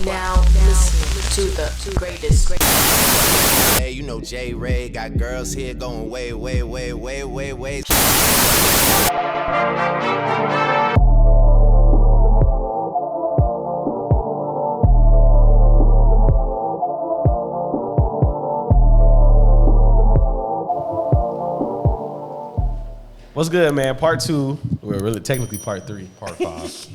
now listening to the greatest. Hey, you know J Ray got girls here going way, way, way, way, way, way. What's good, man? Part 2. Well, really, technically part 3. Part 5.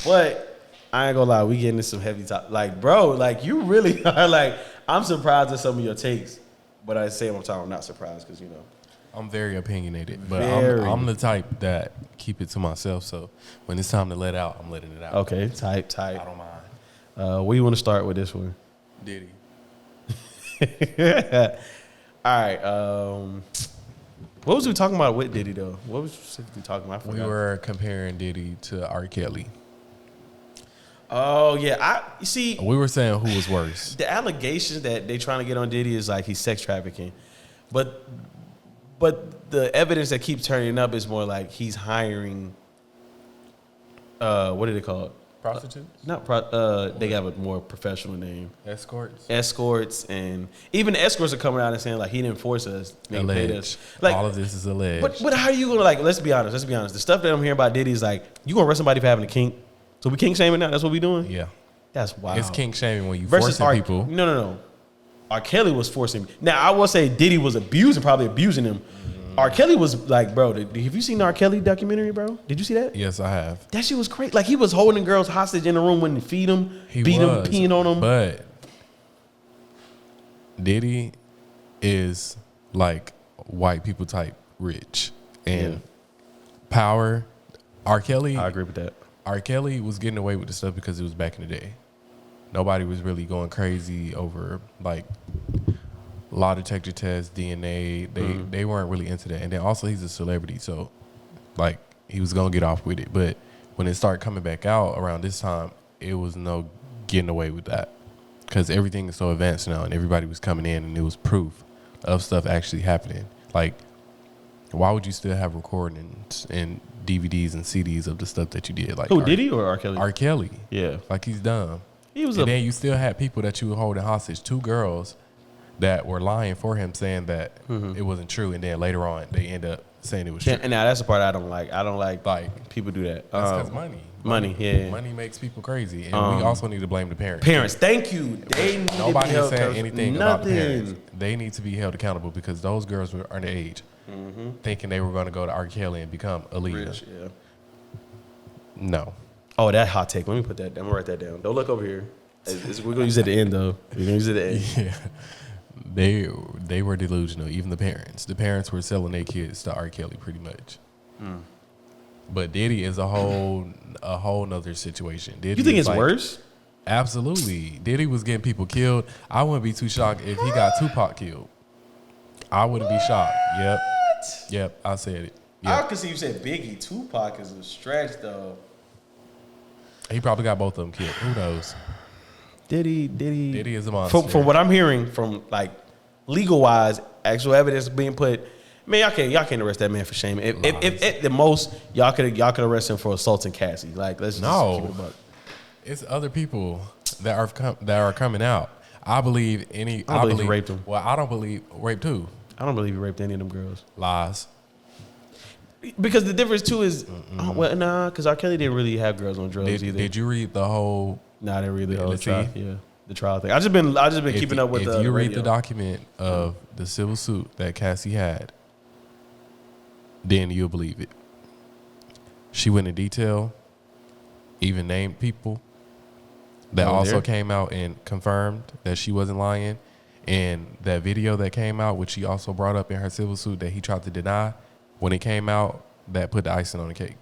But I ain't gonna lie, we getting into some heavy talk. Like, bro, like you really are like. I'm surprised at some of your takes, but I say I'm not surprised because I'm very opinionated, but Very. I'm the type that keep it to myself. So when it's time to let out, I'm letting it out. Okay, tight. I don't mind. Where you want to start with this one? Diddy. All right. What was we talking about with Diddy though? What was we specifically talking about? We were comparing Diddy to R. Kelly. Oh yeah, you see. We were saying who was worse. The allegations that they trying to get on Diddy is like he's sex trafficking, but the evidence that keeps turning up is more like he's hiring. What do they call it? Prostitutes? They have a more professional name. Escorts, and even the escorts are coming out and saying like he didn't force us. Alleged. Like, all of this is alleged. But how are you gonna like? Let's be honest. The stuff that I'm hearing about Diddy is like you gonna arrest somebody for having a kink. So we kink shaming now. That's what we doing. Yeah, that's wild. it's kink shaming when you versus forcing people. No. R. Kelly was forcing. Now I will say Diddy was probably abusing him. R. Kelly was like, bro, have you seen the R. Kelly documentary, bro? Did you see that? Yes, I have. That shit was crazy. Like, he was holding girls hostage in the room when they feed them, beat them, peeing on them. But Diddy is like white people type rich and power. R. Kelly. I agree with that. R. Kelly was getting away with the stuff because it was back in the day. Nobody was really going crazy over like lie detector tests, DNA. They weren't really into that. And then also he's a celebrity, so like he was gonna get off with it. But when it started coming back out around this time, it was no getting away with that because everything is so advanced now, and everybody was coming in, and it was proof of stuff actually happening. Like, why would you still have recordings and DVDs and CDs of the stuff that you did? Like, who, Diddy or R. Kelly? R. Kelly. Yeah, like he's dumb. He was. And then you still had people that you were holding hostage. 2 girls that were lying for him, saying that it wasn't true, and then later on they end up saying it was true. And now that's the part I don't like. I don't like people do that. That's because money. Money makes people crazy, and we also need to blame the parents. Parents, thank you. They need Nobody has said anything about the Nothing. parents. They need to be held accountable because those girls were underage, thinking they were going to go to R. Kelly and become Aaliyah. Rich, yeah. No. Oh, that hot take. Let me put that down. I'm gonna write that down. Don't look over here. We're gonna use it at the end though. We're gonna use it at the end. Yeah. They were delusional. Even the parents. The parents were selling their kids to R. Kelly pretty much. But Diddy is a whole nother situation. Diddy You think is it's worse? Absolutely. Diddy was getting people killed. I wouldn't be too shocked if he got Tupac killed. I wouldn't be shocked. Yep. I said it. Yep. I could see you said Biggie. Tupac is a stretch though. He probably got both of them killed. Who knows? Diddy is a monster. From what I'm hearing, from like legal wise, actual evidence being put, man, y'all can't arrest that man for shame. If at the most y'all could arrest him for assaulting Cassie. Like, let's just keep it a buck. It's other people that are coming out. I believe I believe he raped him. Well, I don't believe raped who? I don't believe he raped any of them girls. Lies. Because the difference too is, because R. Kelly didn't really have girls on drugs either. Did you read the whole? Nah, I didn't read the whole trial. Yeah, the trial thing. I just been keeping up with the. If you read radio. the document of the civil suit that Cassie had, then you'll believe it. She went in detail, even named people that also came out and confirmed that she wasn't lying, and that video that came out, which she also brought up in her civil suit that he tried to deny. When it came out, that put the icing on the cake.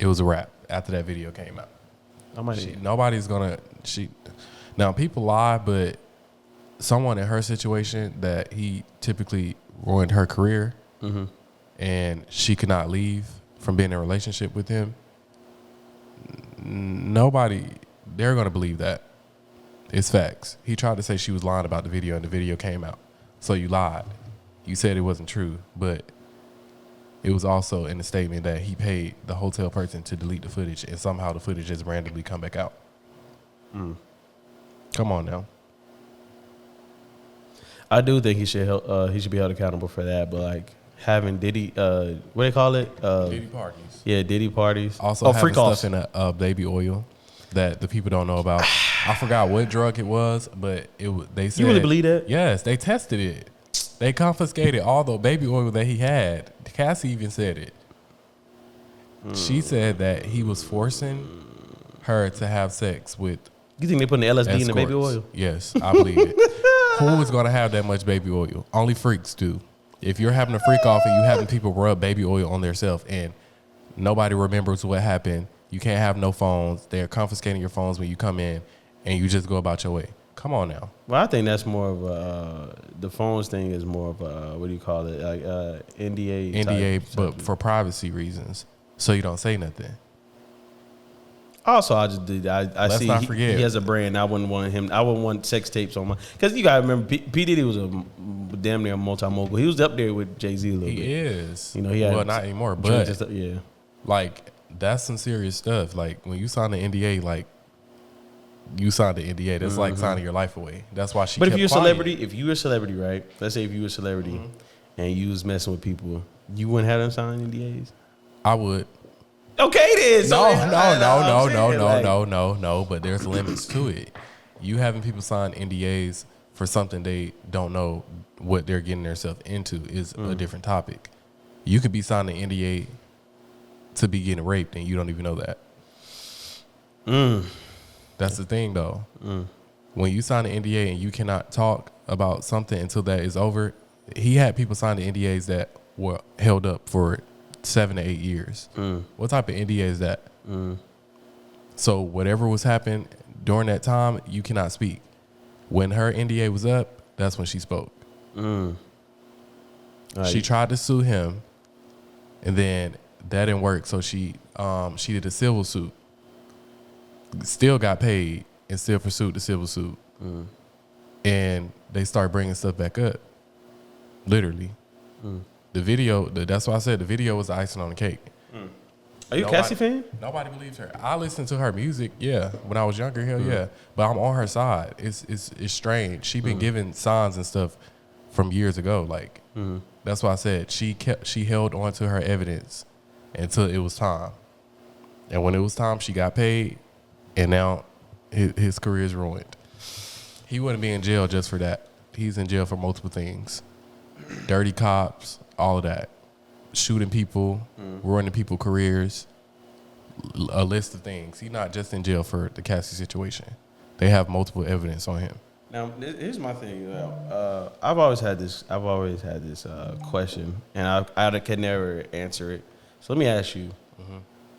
It was a wrap after that video came out. Nobody's gonna. Now people lie, but someone in her situation that he typically ruined her career, and she could not leave from being in a relationship with him. Nobody, they're gonna believe that. It's facts. He tried to say she was lying about the video, and the video came out. So you lied. You said it wasn't true, but it was also in the statement that he paid the hotel person to delete the footage, and somehow the footage just randomly come back out. Come on now. I do think he should be held accountable for that, but like having Diddy, what they call it? Diddy parties. Yeah, Diddy parties. Also having stuff in a baby oil that the people don't know about. I forgot what drug it was, but they said. You really believe that? Yes, they tested it. They confiscated all the baby oil that he had. Cassie even said it. She said that he was forcing her to have sex with. You think they putting the LSD in the escorts. baby oil? Yes, I believe it. Who is going to have that much baby oil? Only freaks do. If you're having a freak off and you having people rub baby oil on themselves and nobody remembers what happened, you can't have no phones. They're confiscating your phones when you come in and you just go about your way. Come on now. Well, I think that's more of the phones thing is more of what do you call it? Like NDA. NDA, but for privacy reasons. So you don't say nothing. Also, I just did. I Let's see not forget. he has a brand. I wouldn't want him. I wouldn't want sex tapes on my. Because you gotta remember, P Diddy was a damn near multi mogul. He was up there with Jay-Z a little bit. He is. You know, he had well, not anymore, but stuff, yeah. Like that's some serious stuff. Like when you sign the NDA, like you signed the NDA. That's like signing your life away. That's why she. But kept if you're a quiet. celebrity, right? Let's say if you were a celebrity and you was messing with people, you wouldn't have them sign NDAs. I would. Okay, then. No. But there's limits to it. You having people sign NDAs for something they don't know what they're getting themselves into is a different topic. You could be signing an NDA to be getting raped and you don't even know that. That's the thing, though. When you sign an NDA and you cannot talk about something until that is over, he had people sign the NDAs that were held up for 7 to 8 years. What type of NDA is that? So whatever was happening during that time, you cannot speak. When her NDA was up, that's when she spoke. She tried to sue him, and then that didn't work. So she did a civil suit. Still got paid and still pursued the civil suit. And they start bringing stuff back up. Literally. The video, that's why I said the video was the icing on the cake. Are you a Cassie fan? Nobody believes her. I listened to her music, yeah. When I was younger, hell yeah. But I'm on her side. It's strange. She been giving signs and stuff from years ago. Like that's why I said she held on to her evidence until it was time. And when it was time, she got paid, and now his career is ruined. He wouldn't be in jail just for that. He's in jail for multiple things. Dirty cops, all of that. Shooting people, ruining people's careers, a list of things. He's not just in jail for the Cassie situation. They have multiple evidence on him. Now, here's my thing. I've always had this question, and I can never answer it. So let me ask you,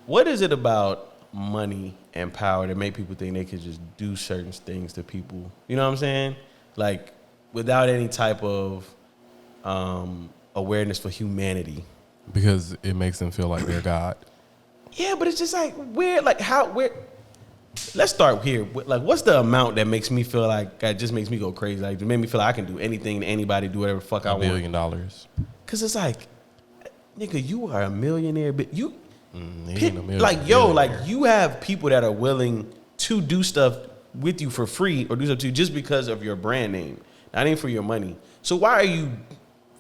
what is it about money and power that make people think they could just do certain things to people? You know what I'm saying? Like, without any type of awareness for humanity. Because it makes them feel like they're God. Yeah, but it's just like weird. Like let's start here. Like, what's the amount that makes me feel like that just makes me go crazy? Like, to make me feel like I can do anything to anybody, do whatever the fuck I want. $1 billion. Cause it's like, nigga, you are a millionaire, but you, he ain't a like, yo, like you have people that are willing to do stuff with you for free or do stuff to you just because of your brand name, not even for your money. So why are you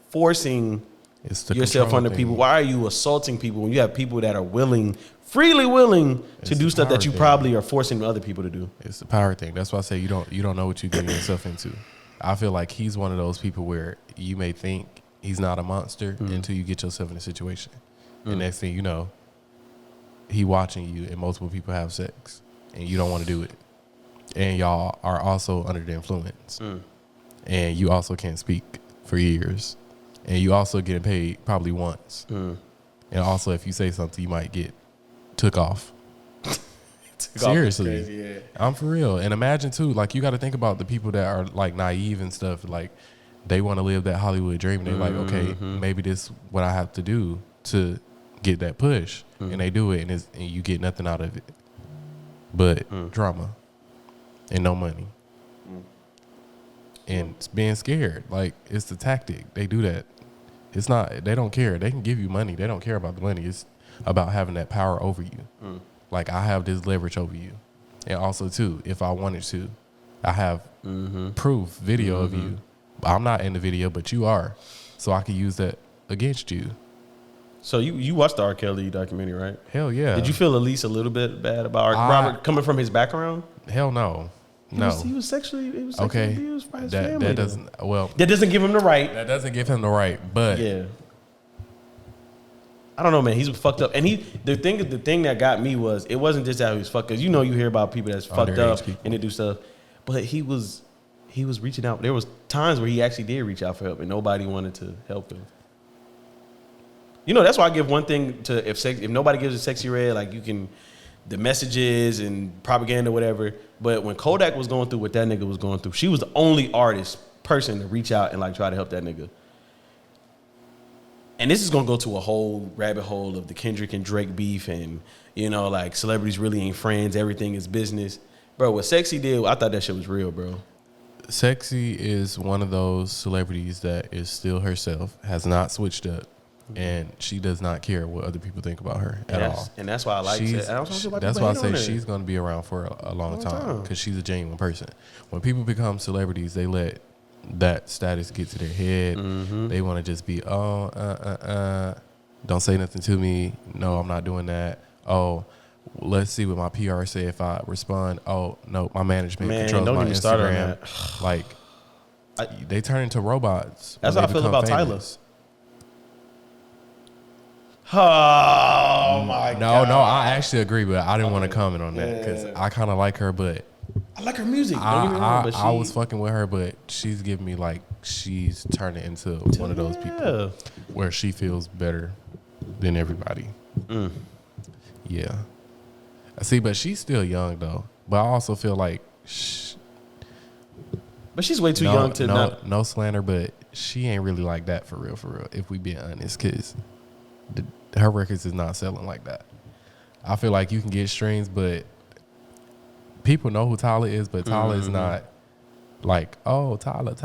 forcing yourself under people? Why are you assaulting people when you have people that are freely willing to do stuff that you probably are forcing other people to do? It's the power thing. That's why I say you don't know what you're getting yourself into. I feel like he's one of those people where you may think he's not a monster until you get yourself in a situation. And next thing you know, he watching you and multiple people have sex and you don't want to do it. And y'all are also under the influence. And you also can't speak for years. And you also getting paid probably once. And also, if you say something, you might get took off. Seriously. Crazy, yeah. I'm for real. And imagine, too, like, you got to think about the people that are, like, naive and stuff. Like, they want to live that Hollywood dream. And they're like, okay, maybe this is what I have to do to get that push. And they do it, and you get nothing out of it. But drama and no money. And being scared. Like, it's the tactic. They do that. It's not, they don't care. They can give you money. They don't care about the money. It's about having that power over you. Like, I have this leverage over you. And also, too, if I wanted to, I have proof, video of you. I'm not in the video, but you are. So I could use that against you. So you watched the R. Kelly documentary, right? Hell yeah. Did you feel at least a little bit bad about Robert coming from his background? Hell no. He was sexually abused by his family. That doesn't give him the right. That doesn't give him the right, but yeah. I don't know, man. He's fucked up, and the thing that got me was it wasn't just that he was fucked. Because you hear about people that's fucked up and they do stuff, but he was reaching out. There was times where he actually did reach out for help, and nobody wanted to help him. That's why I give one thing to if nobody gives a sexy red, like you can, the messages and propaganda, whatever. But when Kodak was going through what that nigga was going through, she was the only person to reach out and like try to help that nigga. And this is gonna go to a whole rabbit hole of the Kendrick and Drake beef, and like celebrities really ain't friends. Everything is business, bro. What Sexy did, I thought that shit was real, bro. Sexy is one of those celebrities that is still herself, has not switched up, and she does not care what other people think about her at all. And that's why I like it. That's why I say she's going to be around for a long time because she's a genuine person. When people become celebrities, they let that status get to their head. They want to just be, don't say nothing to me. No, I'm not doing that. Oh, let's see what my PR say if I respond. Oh, no, my management controls my Instagram. Like, they turn into robots. That's how I feel about Tyler. Oh my God. No, I actually agree, but I didn't want to comment on that because I kind of like her, but I like her music. I was fucking with her, but she's giving me like she's turning into one of those people where she feels better than everybody. Yeah. See, but she's still young though. But I also feel like, but she's way too young to not. No slander, but she ain't really like that for real. If we being honest, because her records is not selling like that. I feel like you can get streams, but people know who Tyler is, but Tyler is not like, oh, Tyler.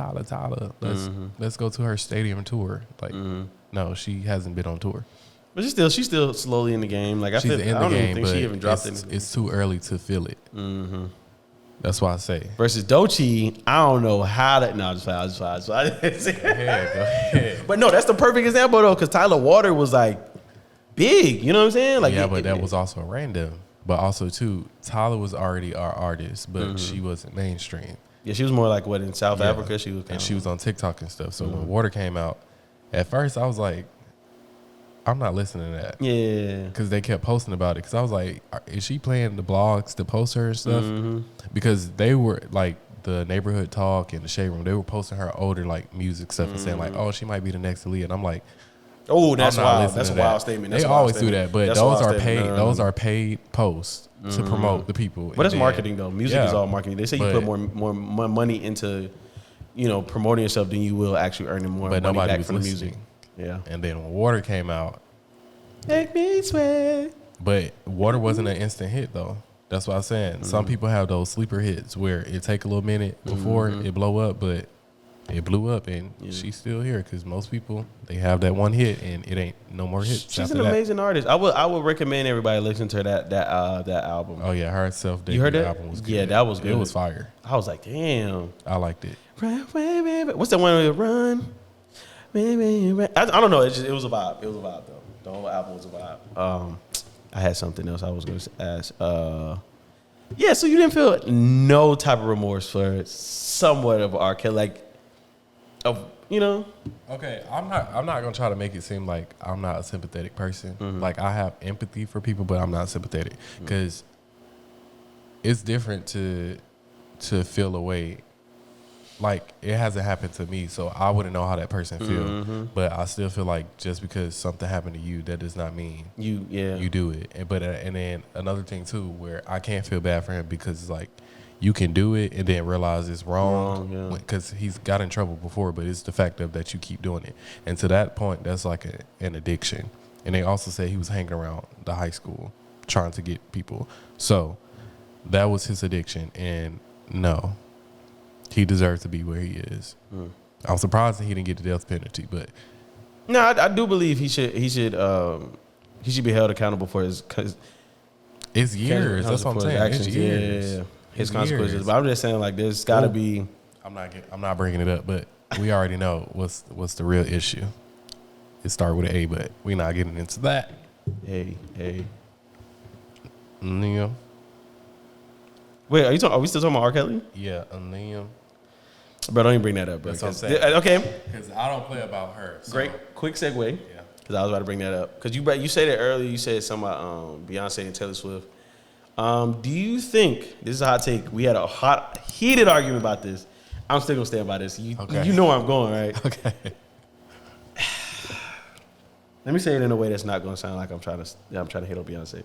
Let's go to her stadium tour. Like, no, she hasn't been on tour. But she's still slowly in the game. Like she's in the game, don't even think she even dropped it. It's too early to feel it. That's why I say. Versus Doechii, I don't know how that. No, just fine. Go ahead. But no, that's the perfect example though, because Tyler Water was like big. You know what I'm saying? Like but that was also random. But also too, Tyler was already our artist, but she wasn't mainstream. Yeah, she was more like in South Africa. She was, and she was on TikTok and stuff. So when Water came out, at first I was like, I'm not listening to that. Yeah. Because they kept posting about it. Because I was like, is she playing the blogs to post her and stuff? Because they were like the Neighborhood Talk and the Shade Room. They were posting her older like music stuff and saying like, oh, she might be the next Aaliyah. And I'm like, oh, that's wild. That's a wild statement. They always do that. But those are paid. Those are paid posts to promote the people. But it's marketing though. Music is all marketing. They say you put more money into, promoting yourself than you will actually earning more money back from the music. Yeah. And then when Water came out, make me sweat. But Water wasn't an instant hit though. That's what I'm saying. Some people have those sleeper hits where it take a little minute before it blow up, but it blew up and she's still here because most people, they have that one hit and it ain't no more hits. She's an amazing artist. I would recommend everybody listen to that album. Oh yeah, her self-debut you heard that? album was good. Yeah, that was good. It was fire. I was like, damn. I liked it. What's that one where you run? I don't know. It was a vibe. It was a vibe though. The whole album was a vibe. I had something else I was going to ask. Yeah, so you didn't feel no type of remorse for somewhat of R. Kelly, like, Okay, I'm not gonna try to make it seem like I'm not a sympathetic person. Like I have empathy for people, but I'm not sympathetic because it's different to feel a way. Like it hasn't happened to me, so I wouldn't know how that person feel. But I still feel like just because something happened to you, that does not mean you do it. And then another thing too, where I can't feel bad for him because it's like you can do it and then realize it's wrong because he's got in trouble before, but it's the fact of that you keep doing it. And to that point, that's like an addiction. And they also say he was hanging around the high school trying to get people. So that was his addiction. And no, he deserves to be where he is. I'm surprised that he didn't get the death penalty, but no, I do believe he should be held accountable for his. Cause It's years. That's what I'm saying. It's years. Yeah. His It's consequences. years. But I'm just saying, like, there's got to be. I'm not bringing it up, but we already know what's the real issue. It started with an A, but we're not getting into that. Hey. Neil. Wait, are we still talking about R. Kelly? Yeah, Neil. Bro, don't even bring that up, bro. That's what I'm saying. Okay. Because I don't play about her. So. Great. Quick segue. Yeah. Because I was about to bring that up. Because you said it earlier. You said something about Beyonce and Taylor Swift. Do you think, this is a hot take, we had a heated argument about this. I'm still going to stand by this. You know where I'm going, right? Okay. Let me say it in a way that's not going to sound like I'm trying to hate on Beyonce.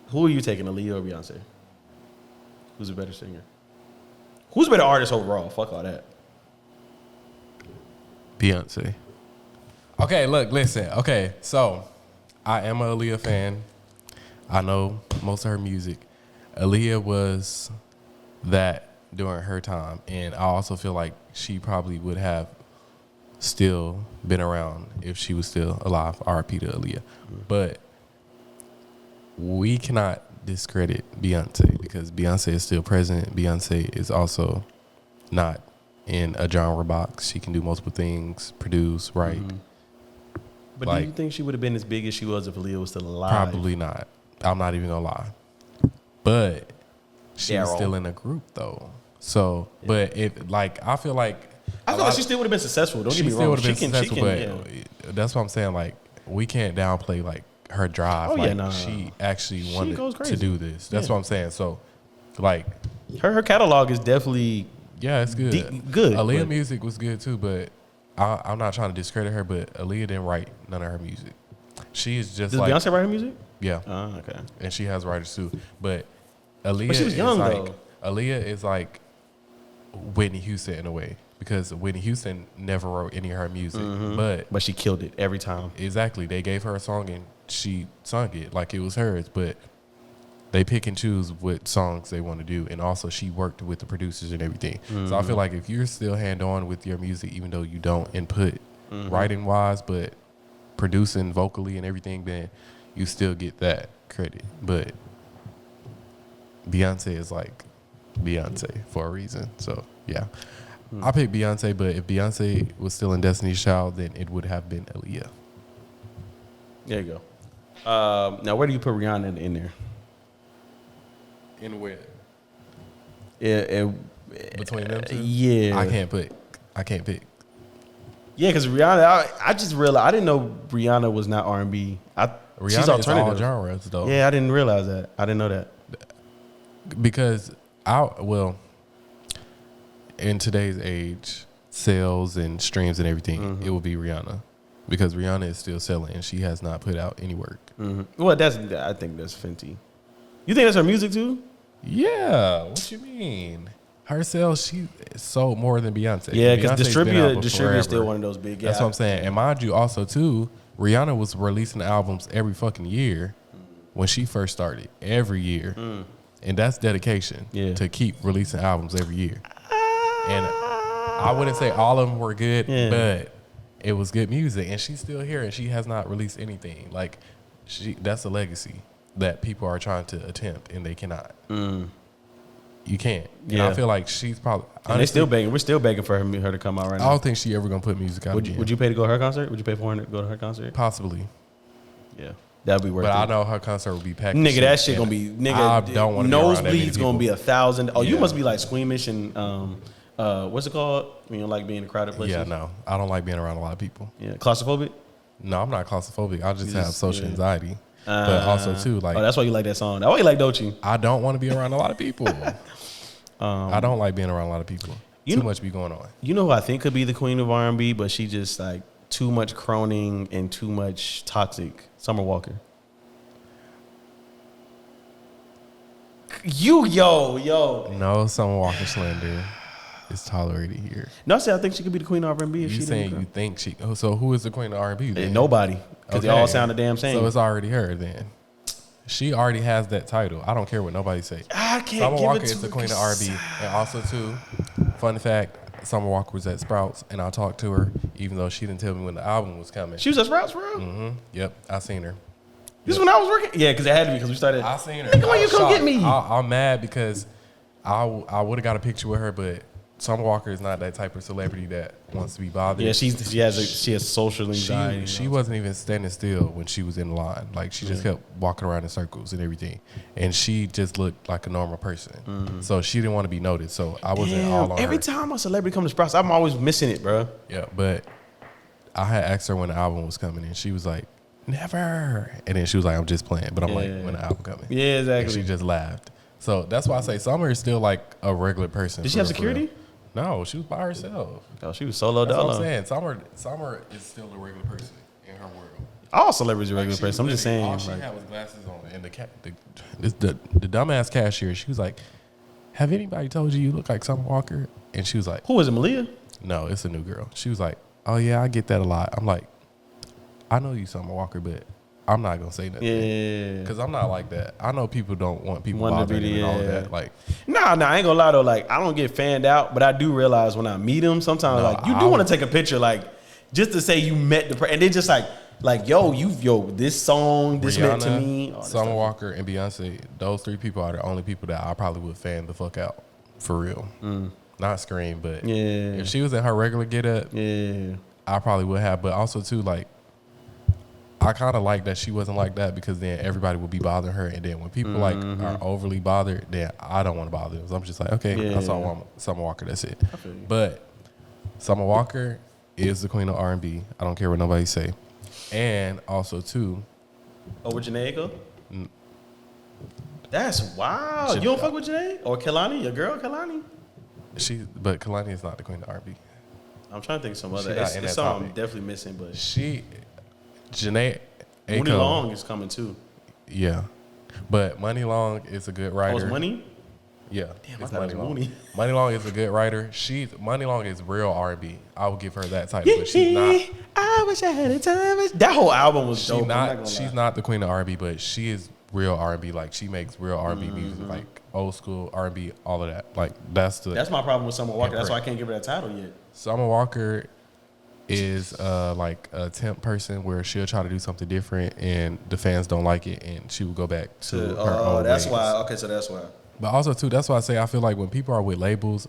Who are you taking, Aaliyah or Beyonce? Who's a better singer? Who's a better artist overall? Fuck all that. Beyonce. Okay, look, listen. Okay, so I am a Aaliyah fan. I know most of her music. Aaliyah was that during her time, and I also feel like she probably would have still been around if she was still alive. R.I.P. to Aaliyah. But we cannot discredit Beyonce because Beyonce is still present. Beyonce is also not in a genre box. She can do multiple things, produce, write. Mm-hmm. But like, do you think she would have been as big as she was if Aaliyah was still alive? Probably not. I'm not even gonna lie. But she's still in a group though. So, yeah. But I feel like she still would have been successful. Don't get me wrong. She still would have been successful, but that's what I'm saying. Like, we can't downplay like her drive. She actually wanted to do this. That's what I'm saying. So, like, her catalog is definitely it's good. Good. Aaliyah music was good too, but I'm not trying to discredit her. But Aaliyah didn't write none of her music. She is just Does Beyonce write her music? Yeah. Oh, okay. And she has writers too. But Aaliyah but she was young, though. Aaliyah is like Whitney Houston in a way. Because Whitney Houston never wrote any of her music. Mm-hmm. But she killed it every time. Exactly. They gave her a song and she sung it like it was hers. But they pick and choose what songs they want to do. And also she worked with the producers and everything. Mm-hmm. So I feel like if you're still hand-on with your music, even though you don't input writing-wise, but producing vocally and everything, then you still get that credit. But Beyonce is like Beyonce for a reason. So, yeah. I picked Beyonce, but if Beyonce was still in Destiny's Child, then it would have been Aaliyah. There you go. Now, where do you put Rihanna in there? In where? Between them two? Yeah. I can't pick. Yeah, because Rihanna, I just realized, I didn't know Rihanna was not R&B. She's Rihanna alternative. is all genres, though. Yeah, I didn't realize that. I didn't know that. Because, in today's age, sales and streams and everything, it will be Rihanna. Because Rihanna is still selling and she has not put out any work. Mm-hmm. Well, I think that's Fenty. You think that's her music too? Yeah. What you mean? Her sales, she sold more than Beyonce. Yeah, because distributor is still one of those big. That's what I'm saying. And mind you, also too, Rihanna was releasing albums every fucking year when she first started. Every year. And that's dedication to keep releasing albums every year. And I wouldn't say all of them were good, but it was good music. And she's still here and she has not released anything. Like, that's a legacy that people are trying to attempt and they cannot. You can't. And I feel like she's probably... Honestly, still begging. We're still begging for her to come out right now. I don't think she ever going to put music out again. Would you pay to go to her concert? Would you pay for her to go to her concert? Possibly. Yeah. That'd be worth it. But I know her concert would be packed. Nigga, that shit gonna be... Nigga, I don't want to be around that many nosebleeds gonna be 1,000. Oh, yeah. You must be like squeamish and... what's it called? When you don't like being in crowded places? Yeah, no. I don't like being around a lot of people. Yeah. Claustrophobic? No, I'm not claustrophobic. I just have social anxiety. But also, too, like... Oh, that's why you like that song. That's why you like Doechii. I don't want to be around a lot of people. I don't like being around a lot of people. Too much be going on. You know who I think could be the queen of R&B, but she just like too much croning and too much toxic? Summer Walker. Yo. No, Summer Walker slander is tolerated here. No, I think she could be the queen of R&B if you she saying you think she... So who is the queen of R&B then? Nobody. Because they all sound the damn same. So it's already her then. She already has that title. I don't care what nobody say. I can't Summer give Walker it to is the queen of R&B. And also, too, fun fact, Summer Walker was at Sprouts, and I talked to her, even though she didn't tell me when the album was coming. She was at Sprouts, bro? Mm-hmm. Yep, I seen her. This is when I was working. Yeah, because it had to be because we started. I seen her. Nigga, why you come get me? I'm mad because I would have got a picture with her, but Summer Walker is not that type of celebrity that wants to be bothered. Yeah, she has social anxiety. She wasn't even standing still when she was in the line. Like she just kept walking around in circles and everything, and she just looked like a normal person. So she didn't want to be noticed. So I wasn't all on every her. time a celebrity comes to Sprouts, I'm always missing it, bro. Yeah, but I had asked her when the album was coming, and she was like, "Never." And then she was like, "I'm just playing," but I'm like, "When the album coming?" Yeah, exactly. And she just laughed. So that's why I say Summer is still like a regular person. Did she have security? No, she was by herself. Oh, she was solo That's dolo. what I'm saying. Summer is still a regular person in her world. All celebrities are regular person. I'm just saying. All she had was glasses on, and the dumbass cashier. She was like, "Have anybody told you look like Summer Walker?" And she was like, Who is it, Malia? "No, it's a new girl." She was like, "Oh yeah, I get that a lot." I'm like, "I know you Summer Walker, but I'm not gonna say nothing." Yeah. Because I'm not like that. I know people don't want people Want to bothering be them and all the- that. Like, Nah, I ain't gonna lie though. Like, I don't get fanned out, but I do realize when I meet them, sometimes No, like you do want to take a picture, like just to say you met the person, and they just like yo, this song, this meant to Rihanna, me. All that Summer stuff. Walker, and Beyonce. Those three people are the only people that I probably would fan the fuck out for real. Not Scream, but Yeah. if she was in her regular get up, Yeah. I probably would have. But also too, like, I kind of like that she wasn't like that because then everybody would be bothering her, and then when people like are overly bothered, then I don't want to bother them. So I'm just like, okay, I saw Summer Walker. That's it. feel you. But Summer Walker is the queen of R&B. I don't care what nobody say. And also too, Over Janae Aiko? That's wild. You don't fuck with Janae or Kelani? Your girl Kelani? but Kalani is not the queen of R&B. I'm trying to think of some other. not It's in that something I'm topic. definitely missing, but Janae Mooney Aiko, Long is coming too. yeah, but Money Long is a good writer. Oh, it's Money? Yeah, Damn, I it's thought it was Long. Mooney. Money Long is a good writer. Money Long is real R&B. I would give her that title, but she's not. I wish I had a time. That whole album was dope. I'm not gonna She's lie. not the queen of R&B, but she is real R&B. Like she makes real R&B music, like old school R&B, all of that. Like that's my problem with Summer Walker. That's why I Imprint. can't give her that title yet. Summer Walker is like a temp person where she'll try to do something different and the fans don't like it and she will go back to her own That's ways. why. Okay, so that's why. But also too, that's why I say I feel like when people are with labels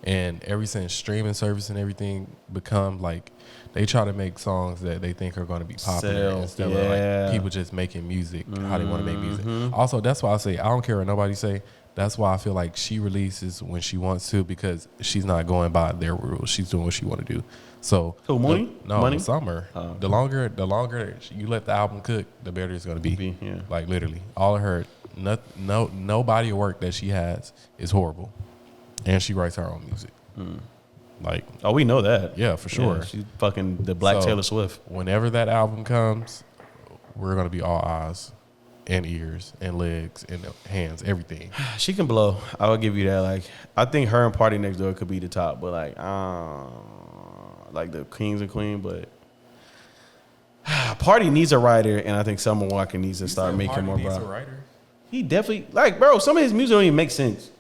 and ever since streaming service and everything become like they try to make songs that they think are going to be popular Sell, instead of yeah. like people just making music how they want to make music. Also, that's why I say I don't care what nobody say. That's why I feel like she releases when she wants to because she's not going by their rules. She's doing what she want to do. So Who, Mooney? No, Money? Summer. The longer you let the album cook, the better it's going to be. Yeah. Like literally, all of her no body of work that she has is horrible, and she writes her own music. Like, Oh, we know that. yeah, for sure. Yeah, she's fucking the Black So, Taylor Swift. Whenever that album comes, we're gonna be all eyes and ears and legs and hands, everything. She can blow. I would give you that. Like, I think her and Party Next Door could be the top, but like the kings and queen. But Party needs a writer, and I think Summer Walker needs to start making more. Bro, writer. he definitely like, bro. Some of his music don't even make sense.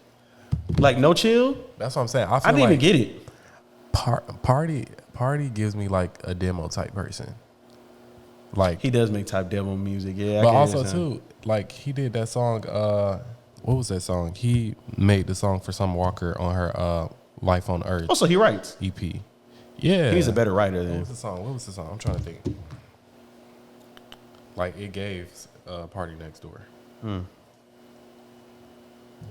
Like No Chill, That's what I'm saying. I didn't even get it. Party gives me like a demo type person. Like, He does make type demo music, yeah. I but can also understand. too, like he did that song. What was that song? He made the song for Summer Walker on her Life on Earth Also, he writes. EP. Yeah, He's a better writer What than. was the song? What was the song? I'm trying to think. Like it gave Party Next Door.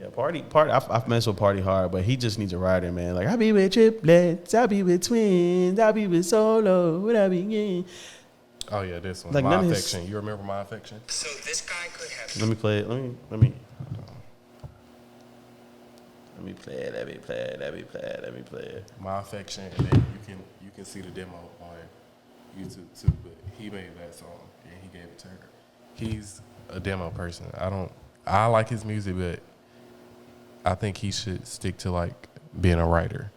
Yeah, Party. I've messed with Party hard, but he just needs a writer, man. Like I be with triplets, I be with twins, I be with solo, what I be getting. Oh yeah, this one. Like, My none of his- Affection. You remember My Affection? So this guy could have. Let me play it. Let me play it. Let me play it. My Affection, and then you can see the demo on YouTube too. But he made that song and he gave it to her. He's a demo person. I like his music, but I think he should stick to like being a writer.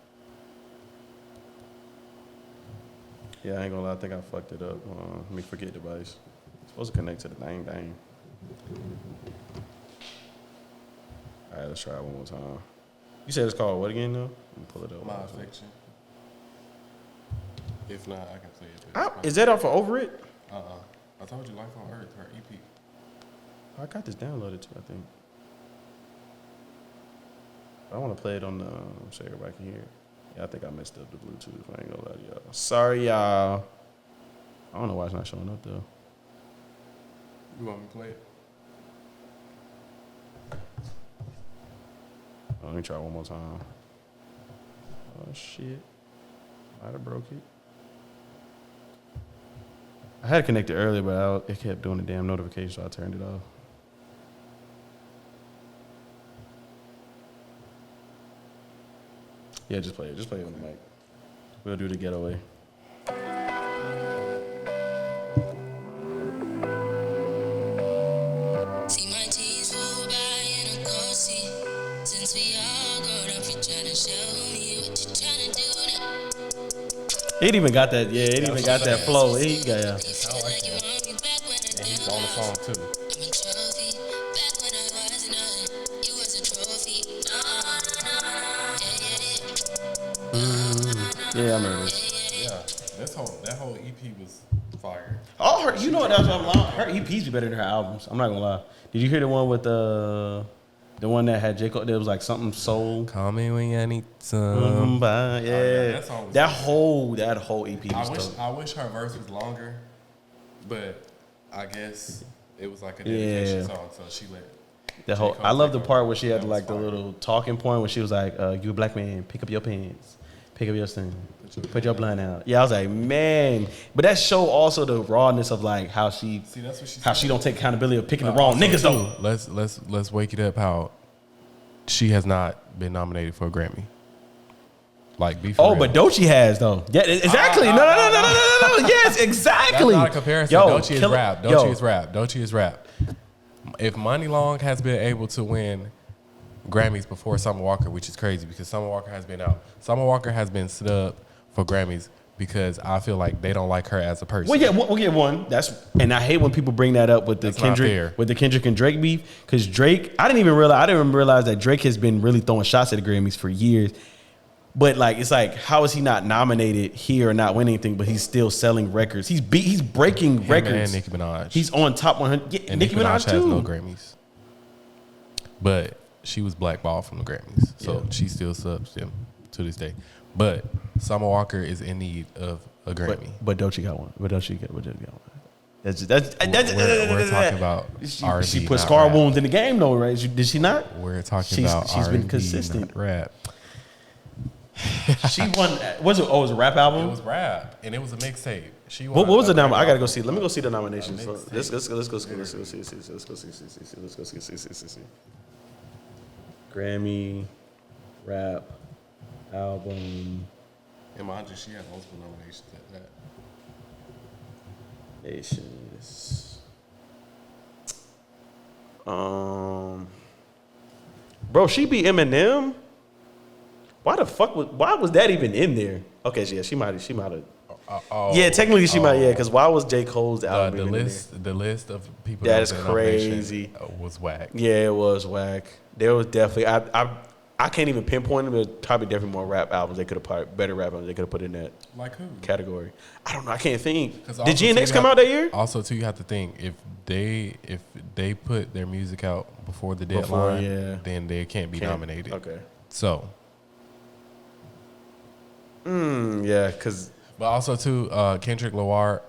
Yeah, I ain't gonna lie. I think I fucked it up. Let me forget the device. It's supposed to connect to the thing. All right, let's try it one more time. You said it's called what again, though? Let me pull it up. My Affection. If not, I can play it. Is that off of Over It? I told you, Life on Earth, her EP. I got this downloaded too, I think. I want to play it on the so everybody can hear. Yeah, I think I messed up the Bluetooth. I ain't gonna lie to y'all. Sorry, y'all. I don't know why it's not showing up though. You want me to play it? Let me try one more time. Oh shit! Might have broke it. I had it connected earlier, but it kept doing the damn notification, so I turned it off. Yeah, just play it. Just play it on the mic. We'll do the getaway. See my G's roll by in a car seat. Since we all grown up, you tryna show me what you tryna do now. It even got that. Yeah, it even got that flow. He got. I like that. And he's on the song too. I'm a trophy. Back when I was nothing, you was a trophy. Yeah, I remember this. Yeah, that whole EP was fire. Oh, her, you know what? That's what I'm lying. Her EPs be better than her albums. I'm not gonna lie. Did you hear the one with the one that had J. Cole? There was like something soul. Call me when you need some. Yeah, that song was that whole EP was dope. I wish her verse was longer, but I guess it was like a dedication song, so she let. The whole, I love the part where she had like the little talking point where she was like, "You a black man, pick up your pants, pick up your thing, put your blunt out." Yeah, I was like, man, but that show also the rawness of like how she don't take accountability of picking the wrong niggas though. Let's wake it up. How she has not been nominated for a Grammy. Like, be for real. But Doechii has though. Yeah, exactly. No. Yes, exactly. That's not a comparison. Doechii is rap. Doechii is rap. If Money Long has been able to win Grammys before Summer Walker, which is crazy because Summer Walker has been out. Summer Walker has been snubbed for Grammys because I feel like they don't like her as a person. Well, yeah, we'll get one. And I hate when people bring that up with the Kendrick and Drake beef because Drake. I didn't even realize that Drake has been really throwing shots at the Grammys for years. But like, it's like, how is he not nominated here or not winning anything? But he's still selling records. He's breaking records. And Nicki Minaj. He's on top 100. Yeah, and Nicki Minaj has no Grammys. But she was blackballed from the Grammys, so she still subs them to this day. But Summer Walker is in need of a Grammy. But Doechii got one. But Doechii got one. We're talking about R&B. She put scar wounds in the game, though, right? Did she not? We're talking about she's R&B, been consistent. not rap. She won. Was it? Oh, it was a rap album. It was rap, and it was a mixtape. She won. What was the nomination? I gotta go see. Let me go see the nominations. Let's go see. Grammy, rap, album. And mind you, she had multiple nominations at that. Nations. Bro, she beat Eminem. Why was that even in there? Okay, yeah, she might have. Yeah, technically she might. Yeah, because why was J. Cole's album in there? The list of people that is crazy was whack. Yeah, it was whack. There was definitely I can't even pinpoint them. There's probably definitely more rap albums they could have better rap albums they could have put in that category. I don't know. I can't think. Did GNX come out that year? Also, too, you have to think if they put their music out before the deadline, then they can't be nominated. Okay. So. Yeah, because. But also too, Kendrick Lamar.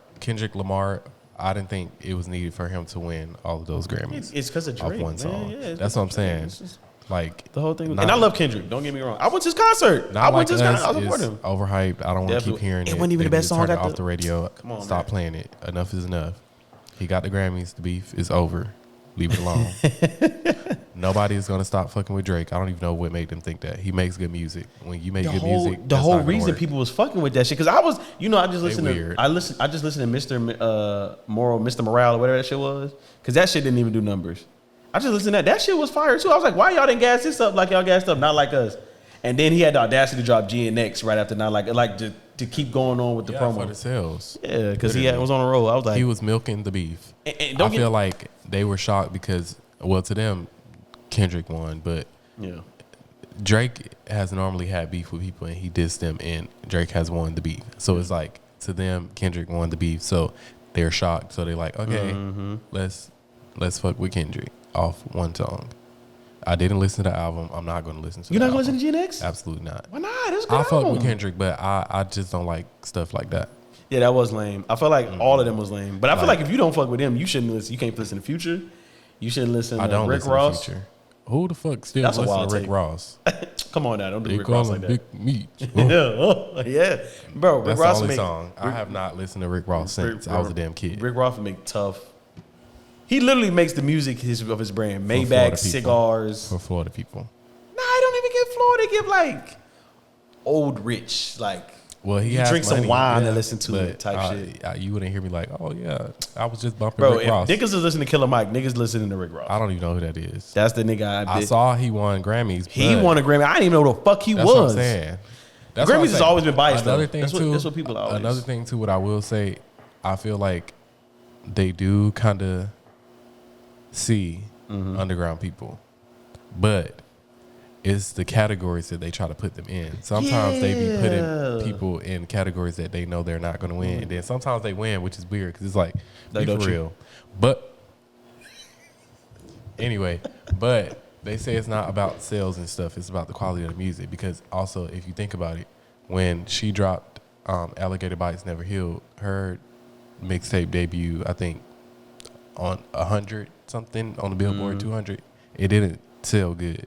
I didn't think it was needed for him to win all of those Grammys. It's because of Drake, one song. Yeah, that's what I'm saying. Like the whole thing. And I love Kendrick. Don't get me wrong. I went to his concert. I went to his concert. I support him. Overhyped. I don't want to keep hearing it. It wasn't even the best song. Turn it off the radio. Come on, stop playing it. Enough is enough. He got the Grammys. The beef is over. Leave it alone. Nobody is gonna stop fucking with Drake. I don't even know what made them think that. He makes good music. When you make good music, the whole reason people was fucking with that shit because I was, I just listened to Mr. Morale or whatever that shit was because that shit didn't even do numbers. I just listened to that. That shit was fire too. I was like, why y'all didn't gas this up like y'all gassed up? Not like us. And then he had the audacity to drop GNX right after. Not like to keep going on with the promo for the sales. Yeah, because he was on a roll. I was like, he was milking the beef. And I feel like they were shocked because, well, to them, Kendrick won, but Drake has normally had beef with people and he dissed them, and Drake has won the beef. So it's like to them, Kendrick won the beef. So they're shocked. So they're like, okay, let's fuck with Kendrick off one song. I didn't listen to the album. I'm not going to listen to You're the not going to album. listen to GNX? Absolutely not. Why not? That's a good I fuck album. with Kendrick, but I just don't like stuff like that. Yeah, that was lame. I feel like all of them was lame. But I feel like if you don't fuck with him, you shouldn't listen. You can't listen to Future. You shouldn't listen to I don't Rick listen Ross. to Future. Who the fuck still That's a listen wild to Rick take. Ross? Come on now, don't do They Rick call Ross him like that. Big Meat. Yeah, bro. Rick That's Ross the only make, song. I have not listened to Rick Ross since I was a damn kid. Rick Ross make tough. He literally makes the music of his brand. Florida Maybach, people. cigars. For Florida people. Nah, I don't even give Florida. They give like old rich, like Well, he you has drink some money, wine yeah, and listen to but, it type shit. You wouldn't hear me like, oh yeah, I was just bumping Bro, Rick if Ross. niggas is listening to Killer Mike, niggas listening to Rick Ross. I don't even know who that is. That's the nigga I I did. saw he won Grammys. He but won a Grammy. I didn't even know who the fuck he that's was. what I'm saying. That's what I'm Grammys has saying. always been biased, Another though. thing That's what- too. that's what people always- Another thing too. What I will say, I feel like they do kind of see Mm-hmm. underground people, but it's the categories that they try to put them in. Sometimes they be putting people in categories that they know they're not going to win, and then sometimes they win, which is weird because it's like, Like be for Doechii. real. But anyway, but they say it's not about sales and stuff. It's about the quality of the music. Because also, if you think about it, when she dropped Alligator Bites Never Healed, her mixtape debut, I think, on 100 something on the Billboard 200, it didn't sell good.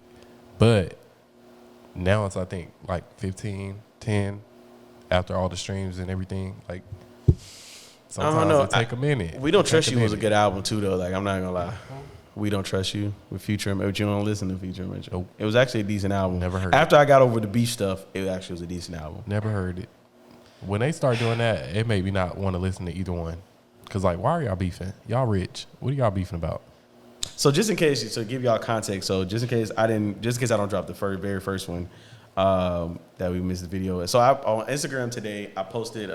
But now it's, I think, like 15, 10 after all the streams and everything. Like, sometimes know. it take a minute. We Don't It Trust take You was a minute. good album too, though. Like, I'm not gonna lie. We Don't Trust You with Future, but you don't listen to Future. Nope. It was actually a decent album. Never heard After I got over the beef stuff, it actually was a decent album. Never heard it. When they start doing that, it made me not want to listen to either one. Cause like, why are y'all beefing? Y'all rich. What are y'all beefing about? So just in case, to give y'all context, just in case I don't drop the very first one that we missed the video. So on Instagram today, I posted.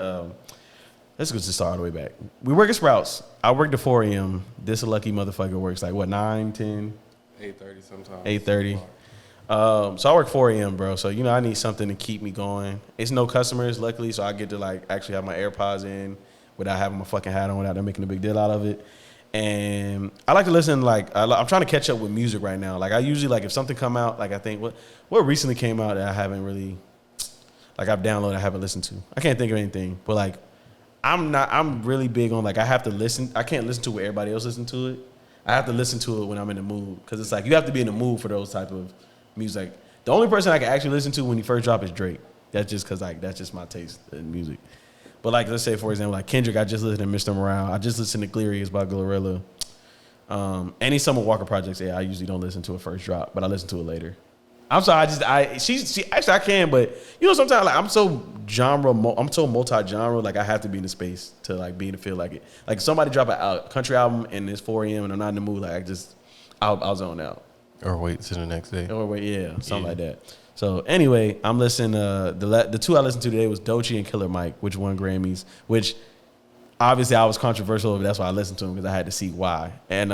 Let's just start all the way back. We work at Sprouts. I worked at 4 a.m. This lucky motherfucker works like what 9, 10, 8:30 sometimes. 8:30. So I work 4 a.m., bro. So I need something to keep me going. It's no customers, luckily, so I get to like actually have my AirPods in without having my fucking hat on, without them making a big deal out of it. And I like to listen. Like I'm trying to catch up with music right now. Like I usually like if something come out, like I think what recently came out that I haven't really like I've downloaded, I haven't listened to. I can't think of anything, but like I'm really big on like I have to listen. I can't listen to what everybody else listen to it. I have to listen to it when I'm in the mood because it's like you have to be in the mood for those type of music. The only person I can actually listen to when he first dropped is Drake. That's just because like that's just my taste in music. But like let's say for example like Kendrick, I just listened to Mr. Morale. I just listened to Glorious by Glorilla. Any Summer Walker projects, yeah, I usually don't listen to it first drop, but I listen to it later. I'm sorry, she actually I can, but sometimes like I'm so multi-genre, like I have to be in the space to like be in the feel like it. Like if somebody drop a country album and it's 4 a.m. and I'm not in the mood, like I'll zone out. Or wait till the next day. Or wait, yeah, something like that. So anyway, I'm listening. The two I listened to today was Doechii and Killer Mike, which won Grammys. Which obviously I was controversial over. That's why I listened to him because I had to see why. And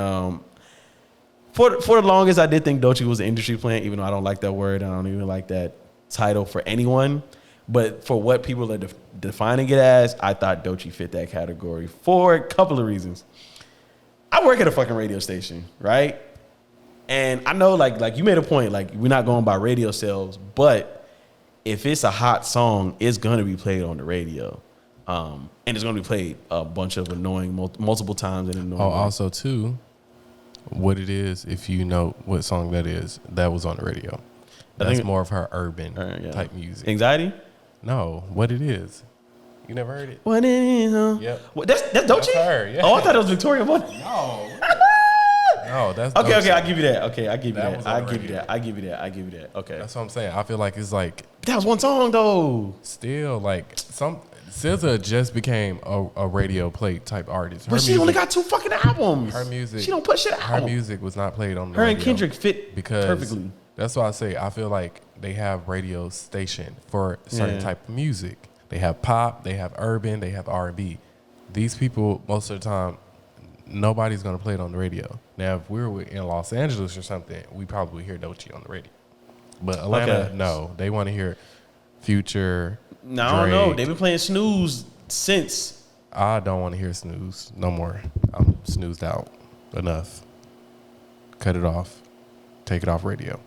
for the longest, I did think Doechii was an industry plant, even though I don't like that word. I don't even like that title for anyone. But for what people are defining it as, I thought Doechii fit that category for a couple of reasons. I work at a fucking radio station, right? And I know, like you made a point, like we're not going by radio sales, but if it's a hot song, it's gonna be played on the radio, and it's gonna be played a bunch of annoying multiple times and annoying. Oh, also too, what it is, if you know what song that is, that was on the radio. That's more of her urban type music. Anxiety? No, what it is. You never heard it? What it is? Huh? Yep. What, that's Doechii? That's her, yeah. Oh, I thought it was Victoria Monet. No, that's Okay, Doechii. I give you that. Okay, I give you That that. was on I the give you radio. that. I give you that. I give you that. Okay. That's what I'm saying. I feel like it's like But that was one song though. still like SZA just became a radio play type artist. But she only got 2 fucking albums. her music. She don't put shit out. Her music was not played on the Her radio. and Kendrick fit because perfectly. That's why I say I feel like they have radio station for certain Yeah. type of music. They have pop, they have urban, they have R&B. These people, most of the time, nobody's gonna play it on the radio. Now, if we were in Los Angeles or something, we probably would hear Doechii on the radio. But Atlanta, Okay. no, they want to hear Future. No, I don't know. Drake. They've been playing Snooze since. I don't want to hear snooze no more. I'm snoozed out. Enough. Cut it off. Take it off radio.